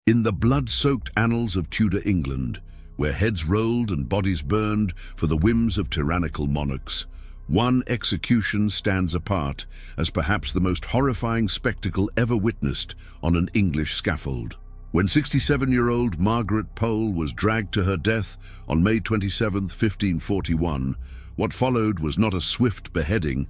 In the blood-soaked annals of Tudor England, where heads rolled and bodies burned for the whims of tyrannical monarchs, one execution stands apart as perhaps the most horrifying spectacle ever witnessed on an English scaffold. When 67-year-old Margaret Pole was dragged to her death on May 27, 1541, what followed was not a swift beheading,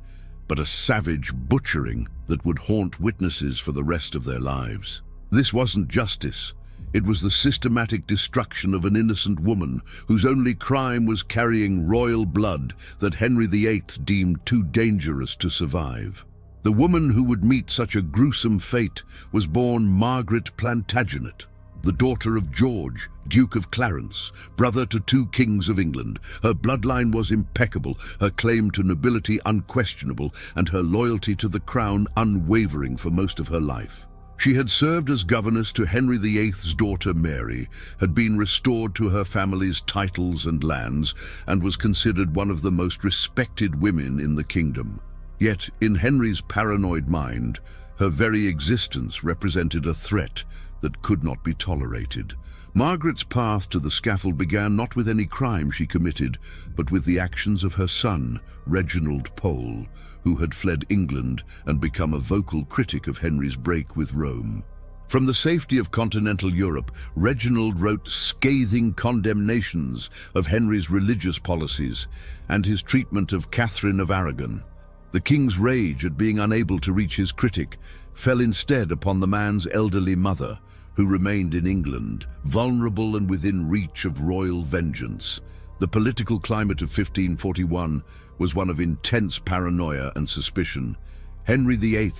but a savage butchering that would haunt witnesses for the rest of their lives. This wasn't justice. It was the systematic destruction of an innocent woman whose only crime was carrying royal blood that Henry VIII deemed too dangerous to survive. The woman who would meet such a gruesome fate was born Margaret Plantagenet, the daughter of George, Duke of Clarence, brother to two kings of England. Her bloodline was impeccable, her claim to nobility unquestionable, and her loyalty to the crown unwavering for most of her life. She had served as governess to Henry VIII's daughter Mary, had been restored to her family's titles and lands, and was considered one of the most respected women in the kingdom. Yet, in Henry's paranoid mind, her very existence represented a threat that could not be tolerated. Margaret's path to the scaffold began not with any crime she committed, but with the actions of her son, Reginald Pole, who had fled England and become a vocal critic of Henry's break with Rome. From the safety of continental Europe, Reginald wrote scathing condemnations of Henry's religious policies and his treatment of Catherine of Aragon. The king's rage at being unable to reach his critic fell instead upon the man's elderly mother, who remained in England, vulnerable and within reach of royal vengeance. The political climate of 1541 was one of intense paranoia and suspicion. Henry VIII,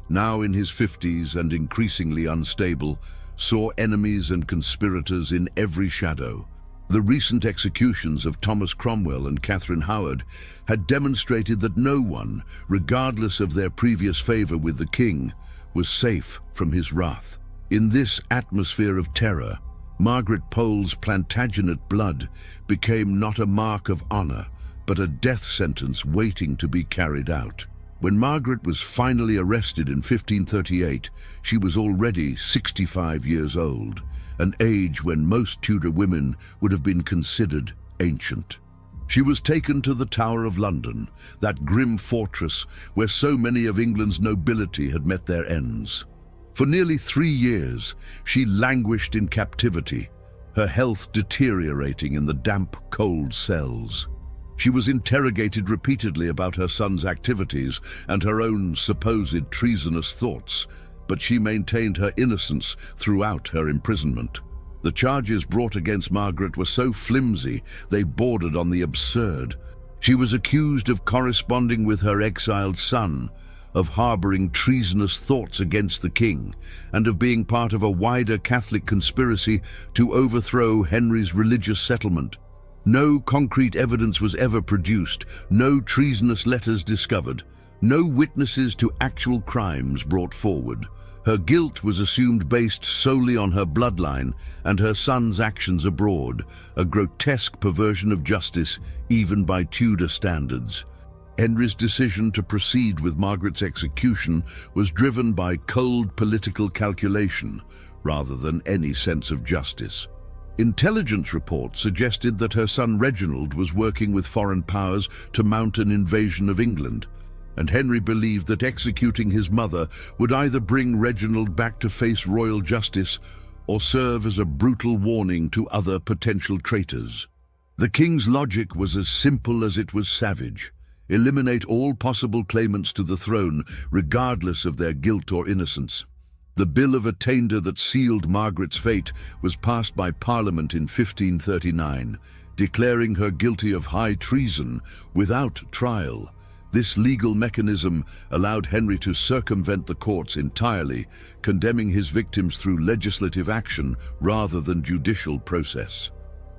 now in his 50s and increasingly unstable, saw enemies and conspirators in every shadow. The recent executions of Thomas Cromwell and Catherine Howard had demonstrated that no one, regardless of their previous favor with the king, was safe from his wrath. In this atmosphere of terror, Margaret Pole's Plantagenet blood became not a mark of honor, but a death sentence waiting to be carried out. When Margaret was finally arrested in 1538, she was already 65 years old, an age when most Tudor women would have been considered ancient. She was taken to the Tower of London, that grim fortress where so many of England's nobility had met their ends. For nearly 3 years, she languished in captivity, her health deteriorating in the damp, cold cells. She was interrogated repeatedly about her son's activities and her own supposed treasonous thoughts, but she maintained her innocence throughout her imprisonment. The charges brought against Margaret were so flimsy they bordered on the absurd. She was accused of corresponding with her exiled son, of harboring treasonous thoughts against the king, and of being part of a wider Catholic conspiracy to overthrow Henry's religious settlement. No concrete evidence was ever produced, no treasonous letters discovered, no witnesses to actual crimes brought forward. Her guilt was assumed based solely on her bloodline and her son's actions abroad, a grotesque perversion of justice even by Tudor standards. Henry's decision to proceed with Margaret's execution was driven by cold political calculation rather than any sense of justice. Intelligence reports suggested that her son Reginald was working with foreign powers to mount an invasion of England, and Henry believed that executing his mother would either bring Reginald back to face royal justice or serve as a brutal warning to other potential traitors. The king's logic was as simple as it was savage. Eliminate all possible claimants to the throne, regardless of their guilt or innocence. The Bill of Attainder that sealed Margaret's fate was passed by Parliament in 1539, declaring her guilty of high treason without trial. This legal mechanism allowed Henry to circumvent the courts entirely, condemning his victims through legislative action rather than judicial process.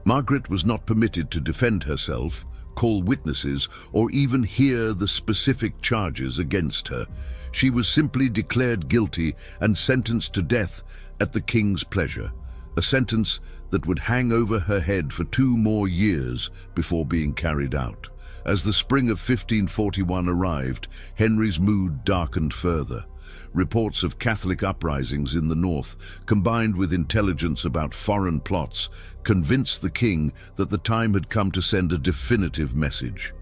Margaret was not permitted to defend herself, call witnesses, or even hear the specific charges against her. She was simply declared guilty and sentenced to death at the king's pleasure, a sentence that would hang over her head for 2 more years before being carried out. As the spring of 1541 arrived, Henry's mood darkened further. reports of Catholic uprisings in the north, combined with intelligence about foreign plots, convinced the king that the time had come to send a definitive message.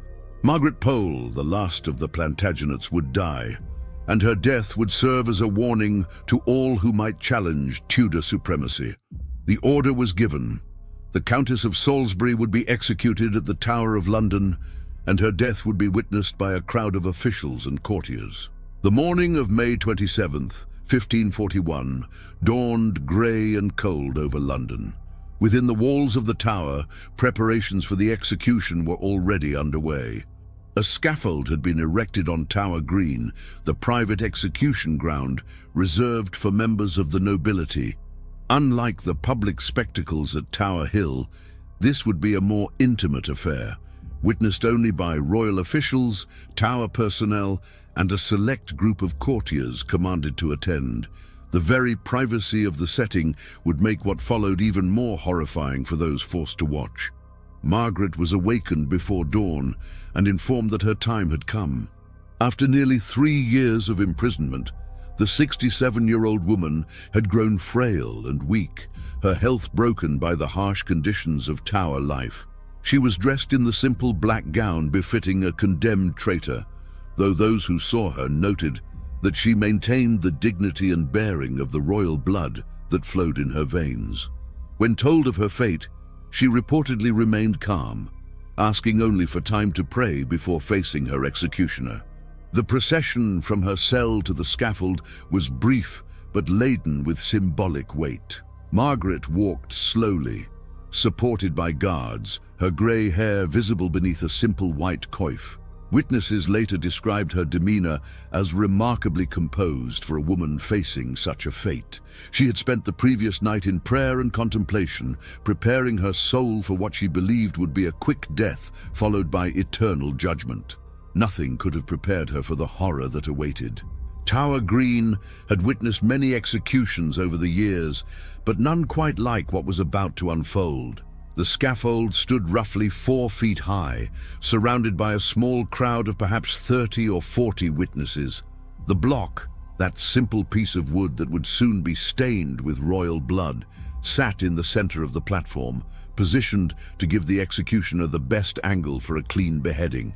Margaret Pole, the last of the Plantagenets, would die, and her death would serve as a warning to all who might challenge Tudor supremacy. The order was given. The Countess of Salisbury would be executed at the Tower of London, and her death would be witnessed by a crowd of officials and courtiers. The morning of May 27th, 1541, dawned grey and cold over London. Within the walls of the Tower, preparations for the execution were already underway. A scaffold had been erected on Tower Green, the private execution ground reserved for members of the nobility. Unlike the public spectacles at Tower Hill, this would be a more intimate affair, witnessed only by royal officials, Tower personnel, and a select group of courtiers commanded to attend. The very privacy of the setting would make what followed even more horrifying for those forced to watch. Margaret was awakened before dawn and informed that her time had come. After nearly 3 years of imprisonment, the 67-year-old woman had grown frail and weak, her health broken by the harsh conditions of Tower life. She was dressed in the simple black gown befitting a condemned traitor, though those who saw her noted that she maintained the dignity and bearing of the royal blood that flowed in her veins. When told of her fate, she reportedly remained calm, asking only for time to pray before facing her executioner. The procession from her cell to the scaffold was brief but laden with symbolic weight. Margaret walked slowly, supported by guards, her grey hair visible beneath a simple white coif. Witnesses later described her demeanor as remarkably composed for a woman facing such a fate. She had spent the previous night in prayer and contemplation, preparing her soul for what she believed would be a quick death followed by eternal judgment. Nothing could have prepared her for the horror that awaited. Tower Green had witnessed many executions over the years, but none quite like what was about to unfold. The scaffold stood roughly 4 feet high, surrounded by a small crowd of perhaps 30 or 40 witnesses. The block, that simple piece of wood that would soon be stained with royal blood, sat in the center of the platform, positioned to give the executioner the best angle for a clean beheading.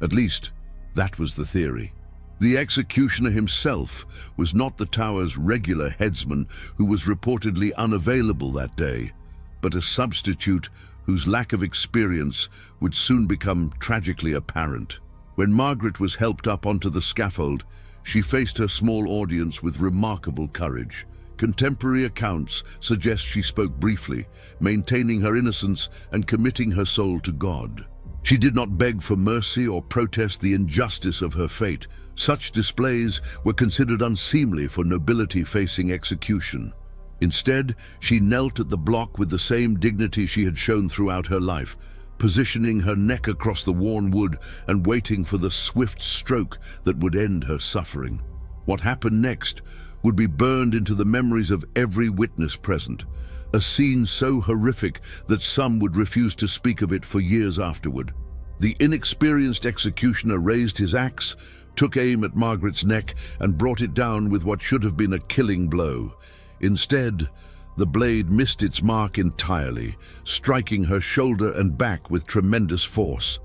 At least, that was the theory. The executioner himself was not the Tower's regular headsman, who was reportedly unavailable that day, but a substitute whose lack of experience would soon become tragically apparent. When Margaret was helped up onto the scaffold, she faced her small audience with remarkable courage. Contemporary accounts suggest she spoke briefly, maintaining her innocence and committing her soul to God. She did not beg for mercy or protest the injustice of her fate. Such displays were considered unseemly for nobility facing execution. Instead, she knelt at the block with the same dignity she had shown throughout her life, positioning her neck across the worn wood and waiting for the swift stroke that would end her suffering. What happened next would be burned into the memories of every witness present, a scene so horrific that some would refuse to speak of it for years afterward. The inexperienced executioner raised his axe, took aim at Margaret's neck, and brought it down with what should have been a killing blow. Instead, the blade missed its mark entirely, striking her shoulder and back with tremendous force.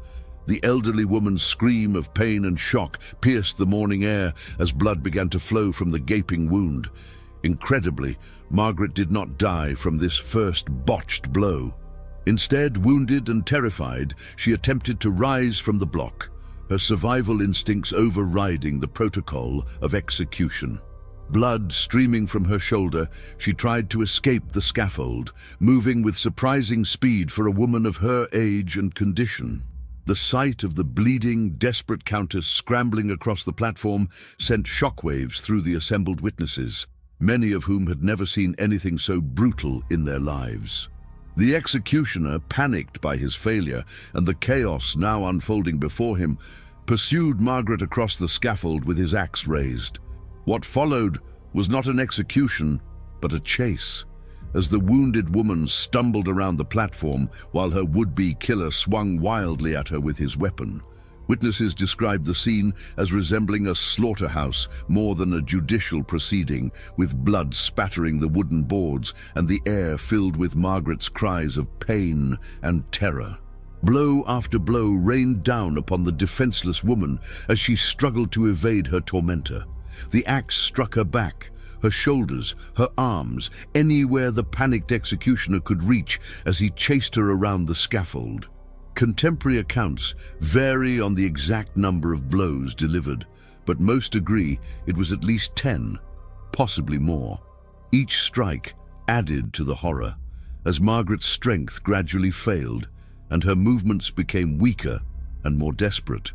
The elderly woman's scream of pain and shock pierced the morning air as blood began to flow from the gaping wound. Incredibly, Margaret did not die from this first botched blow. Instead, wounded and terrified, she attempted to rise from the block, her survival instincts overriding the protocol of execution. Blood streaming from her shoulder, she tried to escape the scaffold, moving with surprising speed for a woman of her age and condition. The sight of the bleeding, desperate countess scrambling across the platform sent shockwaves through the assembled witnesses, many of whom had never seen anything so brutal in their lives. The executioner, panicked by his failure and the chaos now unfolding before him, pursued Margaret across the scaffold with his axe raised. What followed was not an execution, but a chase, as the wounded woman stumbled around the platform while her would-be killer swung wildly at her with his weapon. Witnesses described the scene as resembling a slaughterhouse more than a judicial proceeding, with blood spattering the wooden boards and the air filled with Margaret's cries of pain and terror. Blow after blow rained down upon the defenseless woman as she struggled to evade her tormentor. The axe struck her back, her shoulders, her arms, anywhere the panicked executioner could reach as he chased her around the scaffold. Contemporary accounts vary on the exact number of blows delivered, but most agree it was at least 10, possibly more. Each strike added to the horror, as Margaret's strength gradually failed and her movements became weaker and more desperate.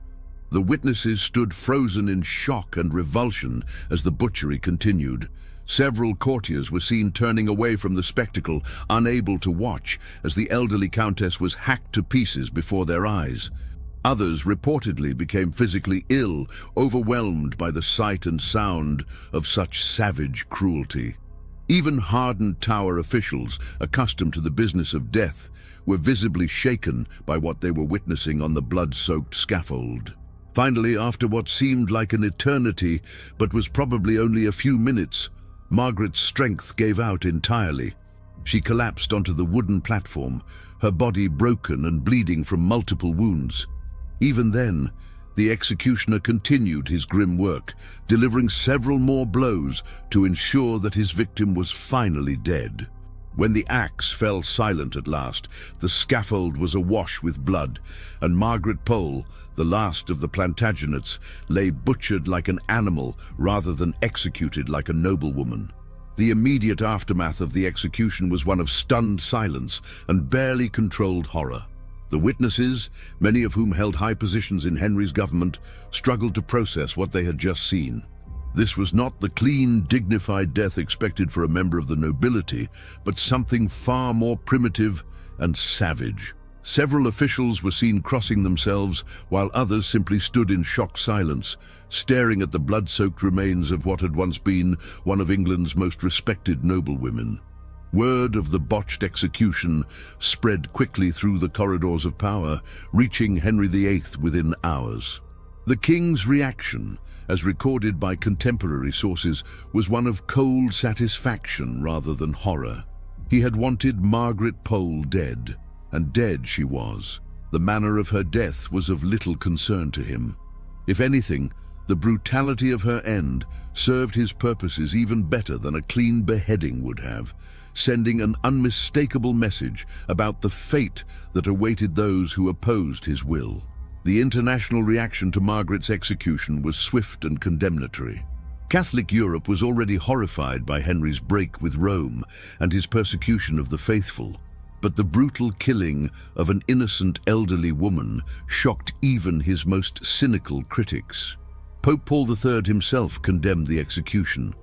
The witnesses stood frozen in shock and revulsion as the butchery continued. Several courtiers were seen turning away from the spectacle, unable to watch, as the elderly countess was hacked to pieces before their eyes. Others reportedly became physically ill, overwhelmed by the sight and sound of such savage cruelty. Even hardened Tower officials, accustomed to the business of death, were visibly shaken by what they were witnessing on the blood-soaked scaffold. Finally, after what seemed like an eternity, but was probably only a few minutes, Margaret's strength gave out entirely. She collapsed onto the wooden platform, her body broken and bleeding from multiple wounds. Even then, the executioner continued his grim work, delivering several more blows to ensure that his victim was finally dead. When the axe fell silent at last, the scaffold was awash with blood, and Margaret Pole, the last of the Plantagenets, lay butchered like an animal rather than executed like a noblewoman. The immediate aftermath of the execution was one of stunned silence and barely controlled horror. The witnesses, many of whom held high positions in Henry's government, struggled to process what they had just seen. This was not the clean, dignified death expected for a member of the nobility, but something far more primitive and savage. Several officials were seen crossing themselves, while others simply stood in shocked silence, staring at the blood-soaked remains of what had once been one of England's most respected noblewomen. Word of the botched execution spread quickly through the corridors of power, reaching Henry VIII within hours. The king's reaction, as recorded by contemporary sources, was one of cold satisfaction rather than horror. He had wanted Margaret Pole dead, and dead she was. The manner of her death was of little concern to him. If anything, the brutality of her end served his purposes even better than a clean beheading would have, sending an unmistakable message about the fate that awaited those who opposed his will. The international reaction to Margaret's execution was swift and condemnatory. Catholic Europe was already horrified by Henry's break with Rome and his persecution of the faithful, but the brutal killing of an innocent elderly woman shocked even his most cynical critics. Pope Paul III himself condemned the execution,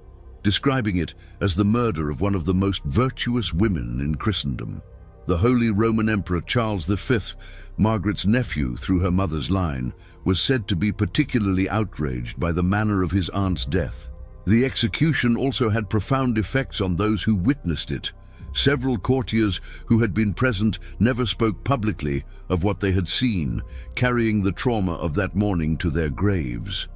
describing it as the murder of one of the most virtuous women in Christendom. The Holy Roman Emperor Charles V, Margaret's nephew through her mother's line, was said to be particularly outraged by the manner of his aunt's death. The execution also had profound effects on those who witnessed it. Several courtiers who had been present never spoke publicly of what they had seen, carrying the trauma of that morning to their graves.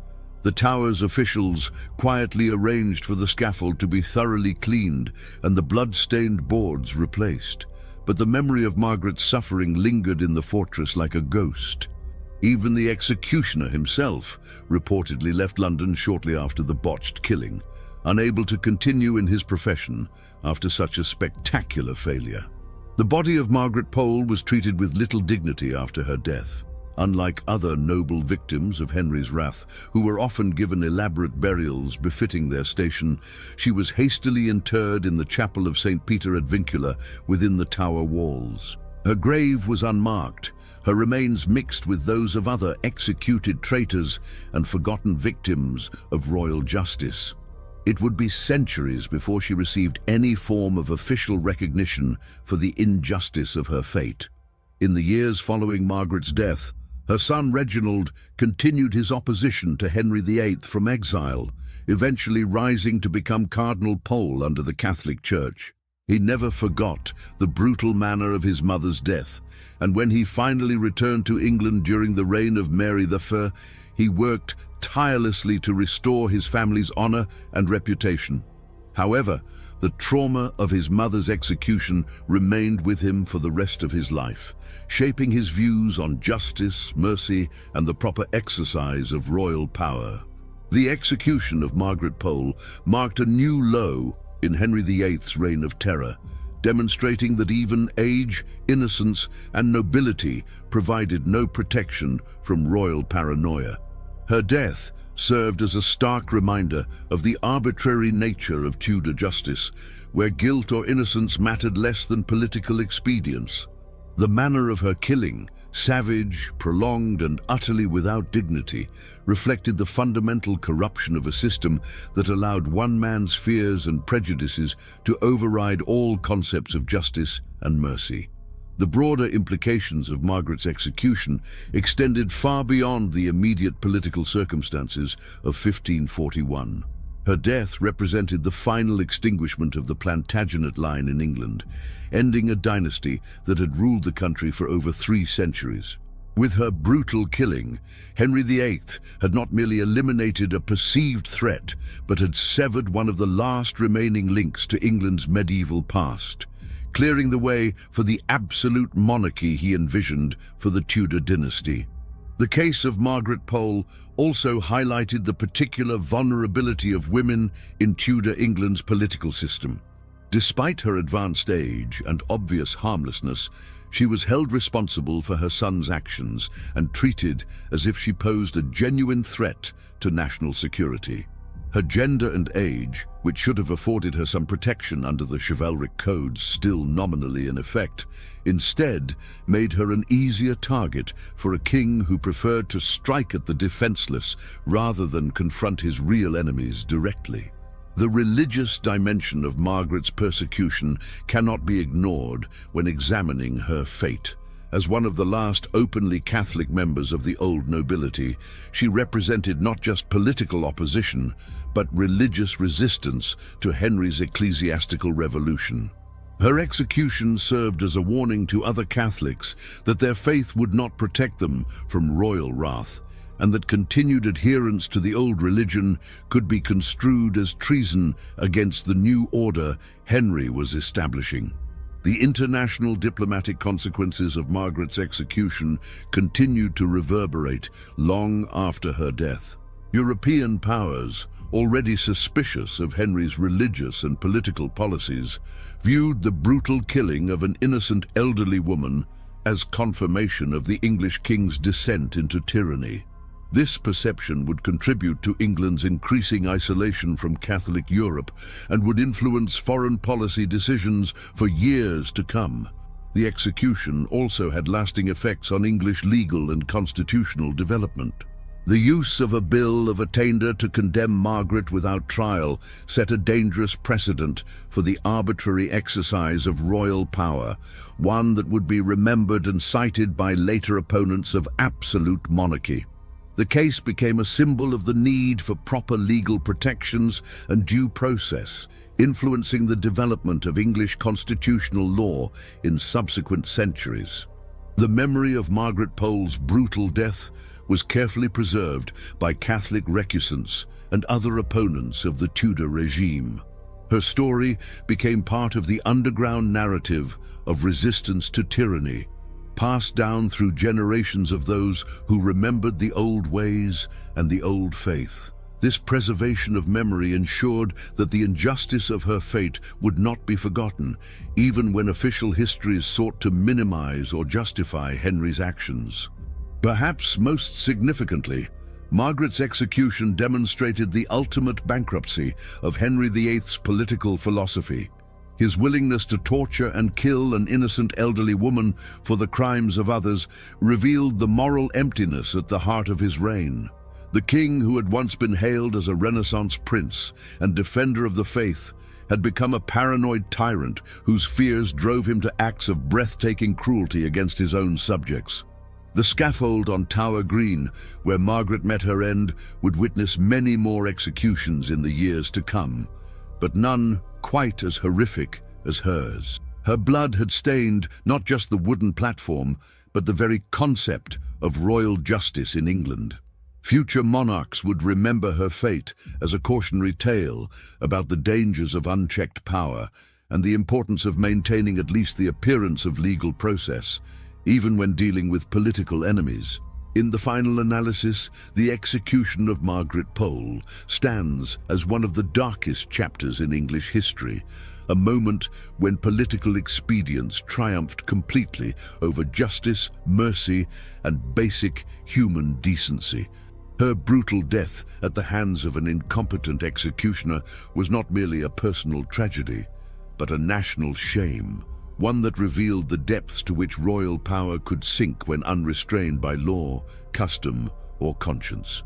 The Tower's officials quietly arranged for the scaffold to be thoroughly cleaned and the blood-stained boards replaced. But the memory of Margaret's suffering lingered in the fortress like a ghost. Even the executioner himself reportedly left London shortly after the botched killing, unable to continue in his profession after such a spectacular failure. The body of Margaret Pole was treated with little dignity after her death. Unlike other noble victims of Henry's wrath, who were often given elaborate burials befitting their station, she was hastily interred in the chapel of St. Peter ad Vincula within the Tower walls. Her grave was unmarked, her remains mixed with those of other executed traitors and forgotten victims of royal justice. It would be centuries before she received any form of official recognition for the injustice of her fate. In the years following Margaret's death, her son Reginald continued his opposition to Henry VIII from exile, eventually rising to become Cardinal Pole under the Catholic Church. He never forgot the brutal manner of his mother's death, and when he finally returned to England during the reign of Mary I, he worked tirelessly to restore his family's honor and reputation. However, the trauma of his mother's execution remained with him for the rest of his life, shaping his views on justice, mercy, and the proper exercise of royal power. The execution of Margaret Pole marked a new low in Henry VIII's reign of terror, demonstrating that even age, innocence, and nobility provided no protection from royal paranoia. Her death served as a stark reminder of the arbitrary nature of Tudor justice, where guilt or innocence mattered less than political expedience. The manner of her killing, savage, prolonged, and utterly without dignity, reflected the fundamental corruption of a system that allowed one man's fears and prejudices to override all concepts of justice and mercy. The broader implications of Margaret's execution extended far beyond the immediate political circumstances of 1541. Her death represented the final extinguishment of the Plantagenet line in England, ending a dynasty that had ruled the country for over 3 centuries. With her brutal killing, Henry VIII had not merely eliminated a perceived threat, but had severed one of the last remaining links to England's medieval past, clearing the way for the absolute monarchy he envisioned for the Tudor dynasty. The case of Margaret Pole also highlighted the particular vulnerability of women in Tudor England's political system. Despite her advanced age and obvious harmlessness, she was held responsible for her son's actions and treated as if she posed a genuine threat to national security. Her gender and age, which should have afforded her some protection under the chivalric codes still nominally in effect, instead made her an easier target for a king who preferred to strike at the defenseless rather than confront his real enemies directly. The religious dimension of Margaret's persecution cannot be ignored when examining her fate. As one of the last openly Catholic members of the old nobility, she represented not just political opposition, but religious resistance to Henry's ecclesiastical revolution. Her execution served as a warning to other Catholics that their faith would not protect them from royal wrath, and that continued adherence to the old religion could be construed as treason against the new order Henry was establishing. The international diplomatic consequences of Margaret's execution continued to reverberate long after her death. European powers, already suspicious of Henry's religious and political policies, viewed the brutal killing of an innocent elderly woman as confirmation of the English king's descent into tyranny. This perception would contribute to England's increasing isolation from Catholic Europe and would influence foreign policy decisions for years to come. The execution also had lasting effects on English legal and constitutional development. The use of a bill of attainder to condemn Margaret without trial set a dangerous precedent for the arbitrary exercise of royal power, one that would be remembered and cited by later opponents of absolute monarchy. The case became a symbol of the need for proper legal protections and due process, influencing the development of English constitutional law in subsequent centuries. The memory of Margaret Pole's brutal death was carefully preserved by Catholic recusants and other opponents of the Tudor regime. Her story became part of the underground narrative of resistance to tyranny, passed down through generations of those who remembered the old ways and the old faith. This preservation of memory ensured that the injustice of her fate would not be forgotten, even when official histories sought to minimize or justify Henry's actions. Perhaps most significantly, Margaret's execution demonstrated the ultimate bankruptcy of Henry VIII's political philosophy. His willingness to torture and kill an innocent elderly woman for the crimes of others revealed the moral emptiness at the heart of his reign. The king, who had once been hailed as a Renaissance prince and defender of the faith, had become a paranoid tyrant whose fears drove him to acts of breathtaking cruelty against his own subjects. The scaffold on Tower Green, where Margaret met her end, would witness many more executions in the years to come, but none quite as horrific as hers. Her blood had stained not just the wooden platform, but the very concept of royal justice in England. Future monarchs would remember her fate as a cautionary tale about the dangers of unchecked power and the importance of maintaining at least the appearance of legal process, even when dealing with political enemies. In the final analysis, the execution of Margaret Pole stands as one of the darkest chapters in English history, a moment when political expedience triumphed completely over justice, mercy, and basic human decency. Her brutal death at the hands of an incompetent executioner was not merely a personal tragedy, but a national shame, one that revealed the depths to which royal power could sink when unrestrained by law, custom, or conscience.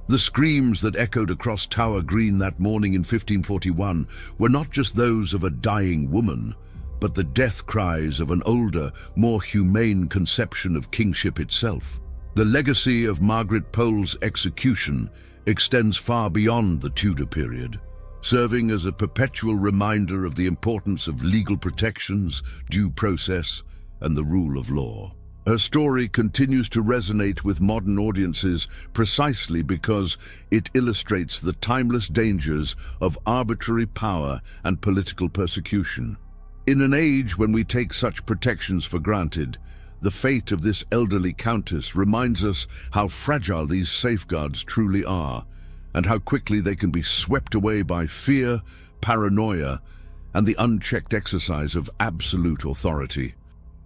The screams that echoed across Tower Green that morning in 1541 were not just those of a dying woman, but the death cries of an older, more humane conception of kingship itself. The legacy of Margaret Pole's execution extends far beyond the Tudor period, serving as a perpetual reminder of the importance of legal protections, due process, and the rule of law. Her story continues to resonate with modern audiences precisely because it illustrates the timeless dangers of arbitrary power and political persecution. In an age when we take such protections for granted, the fate of this elderly countess reminds us how fragile these safeguards truly are, and how quickly they can be swept away by fear, paranoia, and the unchecked exercise of absolute authority.